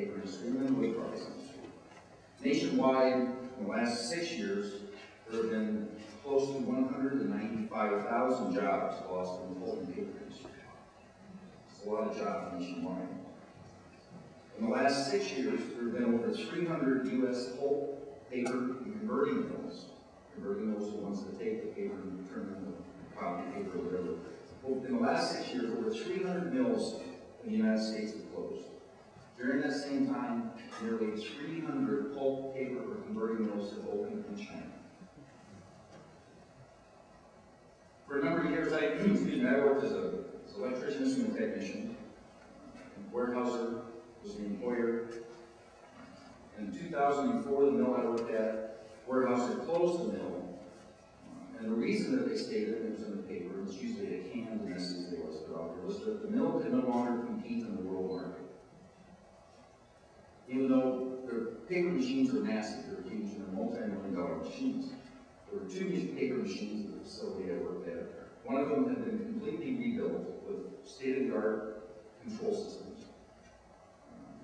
paper industry and the wood products industry. Nationwide, in the last 6 years, there have been close to 195,000 jobs lost in the pulp and paper industry. It's a lot of jobs nationwide. In the last 6 years, there have been over 300 U.S. pulp, paper, and converting mills. Converting mills are the ones that take the paper and turn it into copy paper or whatever. Well, in the last 6 years, over 300 mills in the United States have closed. During that same time, nearly 300 pulp, paper, or converting mills have opened in China. For a number of years, I worked as an electrician, instrument technician, and warehouser, was the employer. In 2004, the mill I worked at, warehouser closed the mill. And the reason that they stated, and it was in the paper, and it's usually a canned message they always put out there, was that the mill could no longer compete in the world market. Even though their paper machines are massive, they're huge, and they're multi-million-dollar machines. There were two paper machines in the facility I worked at. One of them had been completely rebuilt with state-of-the-art control systems.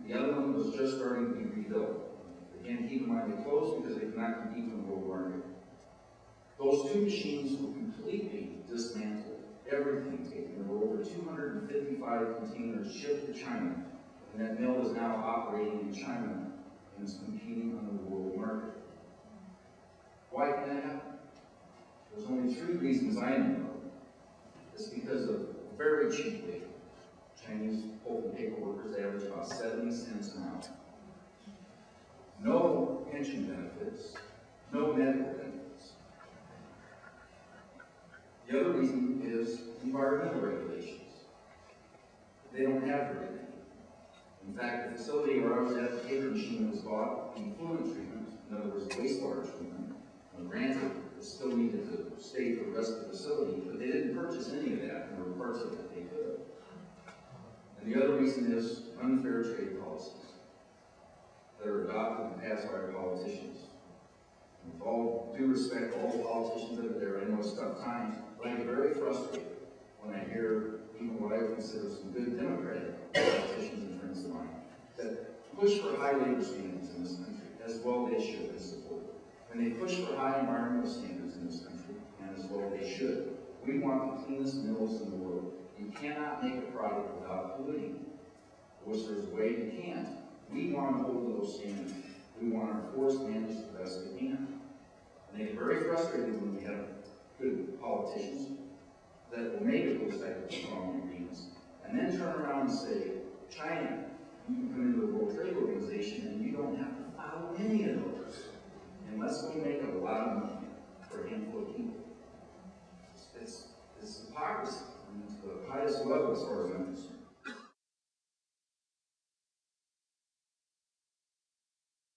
The other one was just starting to be rebuilt. Again, keep in mind they closed because they could not compete in the world market. Those two machines were completely dismantled, everything taken. There were over 255 containers shipped to China, and that mill is now operating in China and is competing on the world market. Why can that happen? There's only 3 reasons I know of. It's because of very cheap labor. Chinese pulp and paper workers average about 70 cents an hour. No pension benefits, no medical benefits. The other reason is environmental regulations. They don't have very many. In fact, the facility where I was at, the paper machine was bought effluent treatment, in other words, wastewater treatment. Granted, it still needed to stay for the rest of the facility, but they didn't purchase any of that, and there were parts of it they could have. And the other reason is unfair trade policies that are adopted and passed by our politicians. And with all due respect to all the politicians that are there, I know it's tough times, but I get very frustrated when I hear even what I would consider some good Democratic politicians and friends of mine that push for high labor standards in this country, as well they should and support it. And they push for high environmental standards in this country, and as well they should. We want the cleanest mills in the world. You cannot make a product without polluting. Of course, there's a way you can't. We want to hold those standards. We want our forests managed the best we can. And they get very frustrated when we have good politicians that will make it those type of strong agreements, and then turn around and say, China, you can come into the World Trade Organization and you don't have to follow any of those. And let's go make a lot of money for a handful of people. It's hypocrisy to the highest level as far as I'm concerned.